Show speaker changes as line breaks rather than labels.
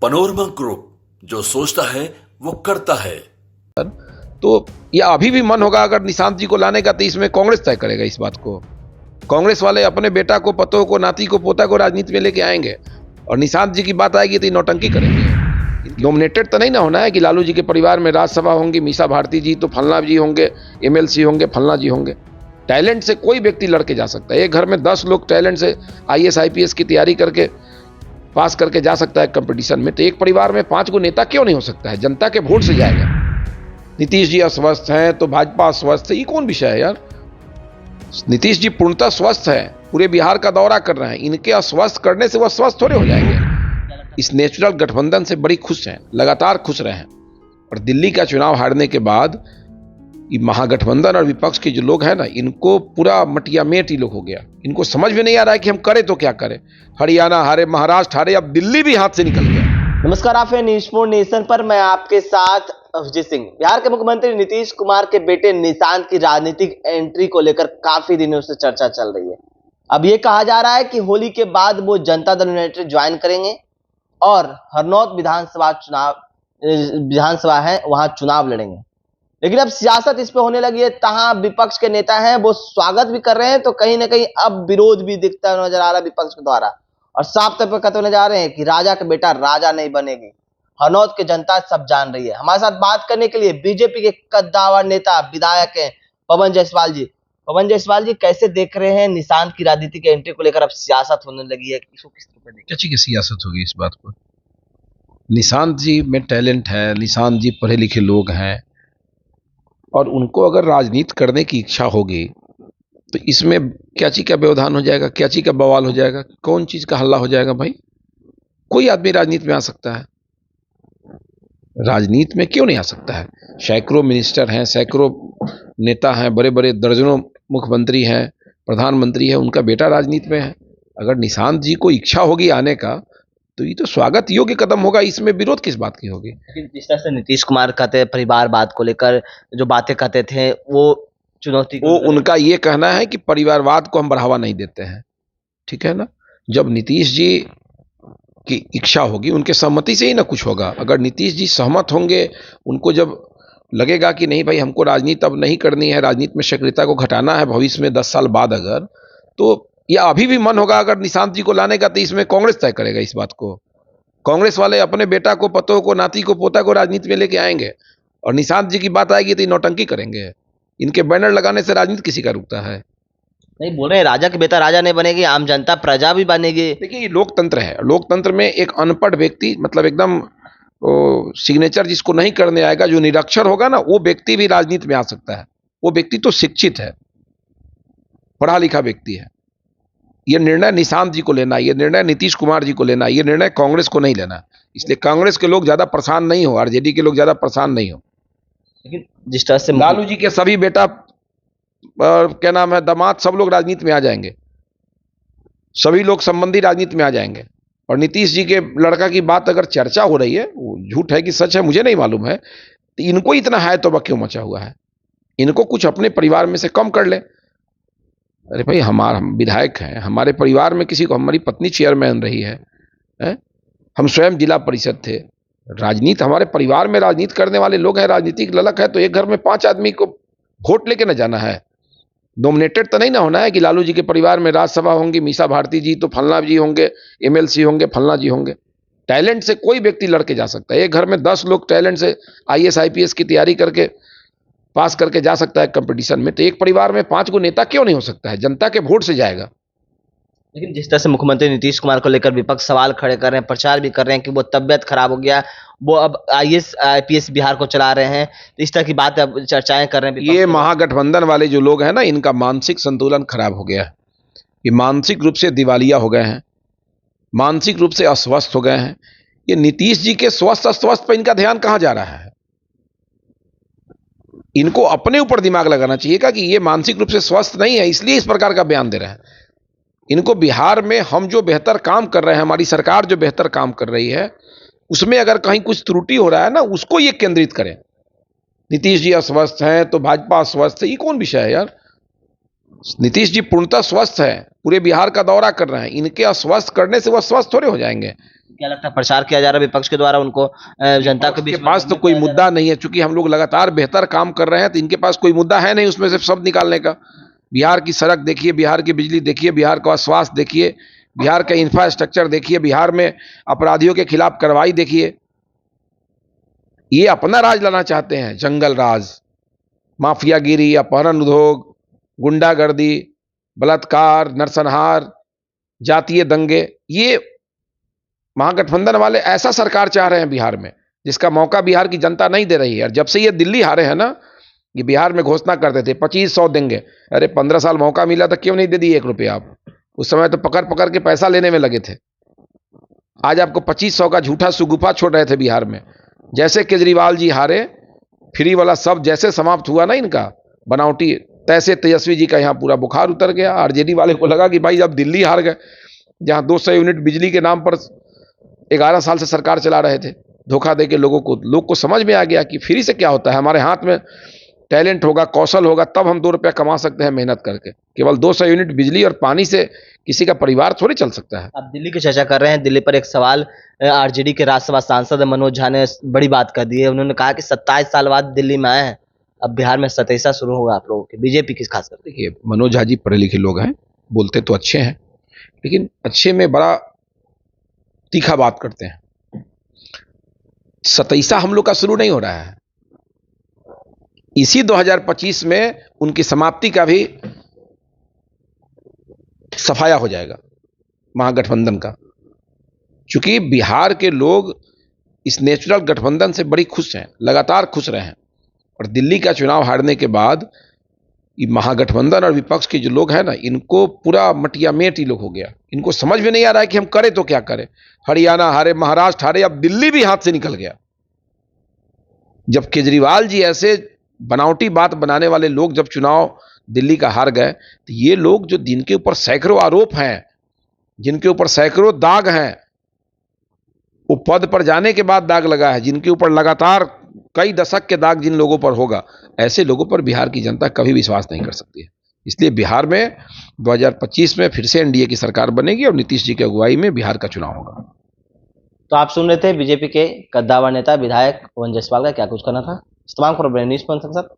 Panorama group, जो सोचता है वो करता है।
तो यह अभी भी मन होगा अगर निशांत जी को लाने का, तो इसमें कांग्रेस तय करेगा इस बात को। कांग्रेस वाले अपने बेटा को, पतों को, नाती को, पोता को राजनीति में लेके आएंगे, और निशांत जी की बात आएगी तो ये नौटंकी करेंगे। नॉमिनेटेड तो नहीं ना होना है कि लालू जी के परिवार में राज्यसभा होंगी, मीसा भारती जी तो फलना जी होंगे, एमएलसी होंगे, फलना जी होंगे। टैलेंट से कोई व्यक्ति लड़के जा सकता है। एक घर में 10 लोग टैलेंट से आईएएस आईपीएस की तैयारी करके पास करके जा सकता है कंपटीशन में, तो एक परिवार में 5 गो नेता क्यों नहीं हो सकता है? जनता के वोट से जाएगा। नीतीश जी अस्वस्थ हैं तो भाजपा अस्वस्थ है, ये कौन विषय है यार? नीतीश जी पूर्णतः स्वस्थ है, पूरे बिहार का दौरा कर रहे हैं। इनके अस्वस्थ करने से वह स्वस्थ थोड़े हो जाएंगे। इस नेचुरल गठबंधन से बड़ी खुश हैं, लगातार खुश रहे हैं। और दिल्ली का चुनाव हारने के बाद ये महागठबंधन और विपक्ष के जो लोग हैं ना, इनको पूरा मटियामेट ही लोग हो गया। इनको समझ में नहीं आ रहा है कि हम करें तो क्या करें। हरियाणा हारे, महाराष्ट्र हारे, अब दिल्ली भी हाथ से निकल गया।
नमस्कार, आप हैं न्यूज़ 4 नेशन पर। मैं आपके साथ अभिजीत सिंह। बिहार के मुख्यमंत्री नीतीश कुमार के बेटे निशांत की राजनीतिक एंट्री को लेकर काफी दिनों से चर्चा चल रही है। अब ये कहा जा रहा है कि होली के बाद वो जनता दल यूनाइटेड ज्वाइन करेंगे और हरनौत विधानसभा है, वहां चुनाव लड़ेंगे। लेकिन अब सियासत इस पे होने लगी है। तहां विपक्ष के नेता हैं, वो स्वागत भी कर रहे हैं, तो कहीं ना कहीं अब विरोध भी दिखता नजर आ रहा है विपक्ष के द्वारा। और साफ तौर पर कहते हुए जा रहे हैं कि राजा का बेटा राजा नहीं बनेगी। हरनौत की जनता सब जान रही है। हमारे साथ बात करने के लिए बीजेपी के कद्दावर नेता विधायक हैं पवन जायसवाल जी। पवन जायसवाल जी, कैसे देख रहे हैं निशांत की राजनीति के एंट्री को लेकर? अब सियासत होने लगी है, इसको किस तरह देखें?
क्या सियासत होगी इस बात पर? निशांत जी में टैलेंट है, निशांत जी पढ़े लिखे लोग हैं, और उनको अगर राजनीति करने की इच्छा होगी तो इसमें क्या चीज का व्यवधान हो जाएगा, क्या चीज का बवाल हो जाएगा, कौन चीज का हल्ला हो जाएगा? भाई, कोई आदमी राजनीति में आ सकता है। राजनीति में क्यों नहीं आ सकता है? सैकड़ों मिनिस्टर हैं, सैकड़ों नेता हैं, बड़े बड़े दर्जनों मुख्यमंत्री हैं, प्रधानमंत्री है, उनका बेटा राजनीति में है। अगर निशांत जी को इच्छा होगी आने का, तो ये तो स्वागत योग्य कदम होगा। इसमें विरोध किस बात की होगी?
लेकिन जिस तरह से नीतीश कुमार कहते परिवारवाद को लेकर जो बातें कहते थे, वो चुनौती,
वो उनका ये कहना है कि परिवारवाद को हम बढ़ावा नहीं देते हैं। ठीक है ना? जब नीतीश जी की इच्छा होगी, उनके सहमति से ही ना कुछ होगा। अगर नीतीश जी सहमत होंगे, उनको जब लगेगा कि नहीं भाई, हमको राजनीति अब नहीं करनी है, राजनीति में सक्रियता को घटाना है भविष्य में 10 साल बाद, अगर तो यह अभी भी मन होगा अगर निशांत जी को लाने का, तो इसमें कांग्रेस तय करेगा इस बात को। कांग्रेस वाले अपने बेटा को, पतों को, नाती को, पोता को राजनीति में लेके आएंगे, और निशांत जी की बात आएगी तो ये नौटंकी करेंगे। इनके बैनर लगाने से राजनीति किसी का रुकता है?
नहीं बोल रहे हैं राजा के बेटा राजा नहीं बनेगी, आम जनता प्रजा भी बनेगी।
देखिए, ये लोकतंत्र है। लोकतंत्र में एक अनपढ़ व्यक्ति, मतलब एकदम सिग्नेचर जिसको नहीं करने आएगा, जो निरक्षर होगा ना, वो व्यक्ति भी राजनीति में आ सकता है। वो व्यक्ति तो शिक्षित है, पढ़ा लिखा व्यक्ति है। ये निर्णय निशांत जी को लेना है, ये निर्णय नीतीश कुमार जी को लेना है, ये निर्णय कांग्रेस को नहीं लेना। इसलिए कांग्रेस के लोग ज्यादा परेशान नहीं हो, आरजेडी के लोग ज्यादा परेशान नहीं हो।
लेकिन जिस तरह से
लालू जी के सभी बेटा, क्या नाम है, दामाद, सब लोग राजनीति में आ जाएंगे। सभी लोग संबंधी राजनीति में आ जाएंगे। और नीतीश जी के लड़का की बात अगर चर्चा हो रही है, वो झूठ है कि सच है मुझे नहीं मालूम है, तो इनको इतना है तो क्यों मचा हुआ है? इनको कुछ अपने परिवार में से कम कर ले। अरे भाई, हम विधायक हैं, हमारे परिवार में किसी को, हमारी पत्नी चेयरमैन रही है, हम स्वयं जिला परिषद थे। राजनीति, हमारे परिवार में राजनीति करने वाले लोग हैं, राजनीतिक ललक है, तो एक घर में 5 आदमी को वोट लेके ना जाना है। नॉमिनेटेड तो नहीं ना होना है कि लालू जी के परिवार में राज्यसभा होंगी, मीसा भारती जी तो फलना जी होंगे, एमएलसी होंगे, फलना जी होंगे। टैलेंट से कोई व्यक्ति लड़के जा सकता है। एक घर में 10 लोग टैलेंट से आईएएस आईपीएस की तैयारी करके पास करके जा सकता है कंपटीशन में, तो एक परिवार में 5 गो नेता क्यों नहीं हो सकता है? जनता के वोट से जाएगा।
लेकिन जिस तरह से मुख्यमंत्री नीतीश कुमार को लेकर विपक्ष सवाल खड़े कर रहे हैं, प्रचार भी कर रहे हैं कि वो तबियत खराब हो गया, वो अब आईएएस आईपीएस बिहार को चला रहे हैं, तो इस तरह की बात अब चर्चाएं कर रहे हैं।
ये महागठबंधन वाले जो लोग हैं ना, इनका मानसिक संतुलन खराब हो गया है। ये मानसिक रूप से दिवालिया हो गए हैं, मानसिक रूप से अस्वस्थ हो गए हैं। ये नीतीश जी के स्वस्थ अस्वस्थ पर इनका ध्यान कहां जा रहा है? इनको अपने ऊपर दिमाग लगाना चाहिए कि ये मानसिक रूप से स्वस्थ नहीं है, इसलिए इस प्रकार का बयान दे रहे हैं। इनको बिहार में हम जो बेहतर काम कर रहे हैं, हमारी सरकार जो बेहतर काम कर रही है, उसमें अगर कहीं कुछ त्रुटि हो रहा है ना, उसको ये केंद्रित करें। नीतीश जी अस्वस्थ हैं तो भाजपा अस्वस्थ है, ये कौन विषय है यार? नीतीश जी पूर्णतः स्वस्थ है, पूरे बिहार का दौरा कर रहे हैं। इनके अस्वस्थ करने से वह स्वस्थ थोड़े हो जाएंगे।
क्या लगता है प्रचार किया जा रहा है विपक्ष के द्वारा उनको जनता के बीच
के पास तो कोई मुद्दा नहीं है, चूंकि हम लोग लगातार बेहतर काम कर रहे हैं तो इनके पास कोई मुद्दा है नहीं उसमें से सब निकालने का। बिहार की सड़क देखिए, बिहार की बिजली देखिए, बिहार का स्वास्थ्य देखिए, बिहार का इंफ्रास्ट्रक्चर देखिए, बिहार में अपराधियों के खिलाफ कार्रवाई देखिए। ये अपना राज लाना चाहते हैं, जंगल राज, माफियागिरी, अपहरण उद्योग, गुंडागर्दी, बलात्कार, नरसंहार, जातीय दंगे। ये महागठबंधन वाले ऐसा सरकार चाह रहे हैं बिहार में जिसका मौका बिहार की जनता नहीं दे रही है। और जब से ये दिल्ली हारे हैं ना, ये बिहार में घोषणा करते थे 2500 देंगे। अरे 15 साल मौका मिला था, क्यों नहीं दे दिए 1 रुपया आप? उस समय तो पकड़ पकड़ के पैसा लेने में लगे थे। आज आपको 2500 का झूठा सुगुफा छोड़ रहे थे बिहार में। जैसे केजरीवाल जी हारे, फ्री वाला सब जैसे समाप्त हुआ ना इनका बनावटी, तैसे तेजस्वी जी का यहाँ पूरा बुखार उतर गया। आरजेडी वाले को लगा कि भाई अब दिल्ली हार गए, जहाँ 200 यूनिट बिजली के नाम पर 11 साल से सरकार चला रहे थे, धोखा देके लोगों को। लोग को समझ में आ गया कि फ्री से क्या होता है। हमारे हाथ में टैलेंट होगा, कौशल होगा, तब हम 2 रुपया कमा सकते हैं मेहनत करके। केवल 200 यूनिट बिजली और पानी से किसी का परिवार थोड़ी चल सकता है।
आप दिल्ली की चर्चा कर रहे हैं, दिल्ली पर एक सवाल आरजेडी के राज्यसभा सांसद मनोज झा ने बड़ी बात कर दी है। उन्होंने कहा कि 27 साल बाद दिल्ली में आए हैं, अब बिहार में 27 शुरू होगा आप लोगों के, बीजेपी किस खास कर।
देखिए, मनोज झा जी पढ़े लिखे लोग हैं, बोलते तो अच्छे हैं, लेकिन अच्छे में बड़ा तीखा बात करते हैं। 27 हम लोग का शुरू नहीं हो रहा है, इसी 2025 में उनकी समाप्ति का भी सफाया हो जाएगा महागठबंधन का। क्योंकि बिहार के लोग इस नेचुरल गठबंधन से बड़ी खुश हैं, लगातार खुश रहे हैं। और दिल्ली का चुनाव हारने के बाद ये महागठबंधन और विपक्ष के जो लोग हैं ना, इनको पूरा मटिया मेट ही लोग हो गया। इनको समझ में नहीं आ रहा है कि हम करें तो क्या करें। हरियाणा हारे, महाराष्ट्र हारे, अब दिल्ली भी हाथ से निकल गया। जब केजरीवाल जी ऐसे बनावटी बात बनाने वाले लोग जब चुनाव दिल्ली का हार गए, तो ये लोग जो जिनके ऊपर सैकड़ों आरोप हैं, जिनके ऊपर सैकड़ों दाग हैं, वो पद पर जाने के बाद दाग लगा है, जिनके ऊपर लगातार कई दशक के दाग जिन लोगों पर होगा, ऐसे लोगों पर बिहार की जनता कभी विश्वास नहीं कर सकती है। इसलिए बिहार में 2025 में फिर से एनडीए की सरकार बनेगी और नीतीश जी की अगुवाई में बिहार का चुनाव होगा।
तो आप सुन रहे थे बीजेपी के कद्दावर नेता विधायक पवन जायसवाल का क्या कुछ करना था। इस तमाम खबरें न्यूज़ पर सर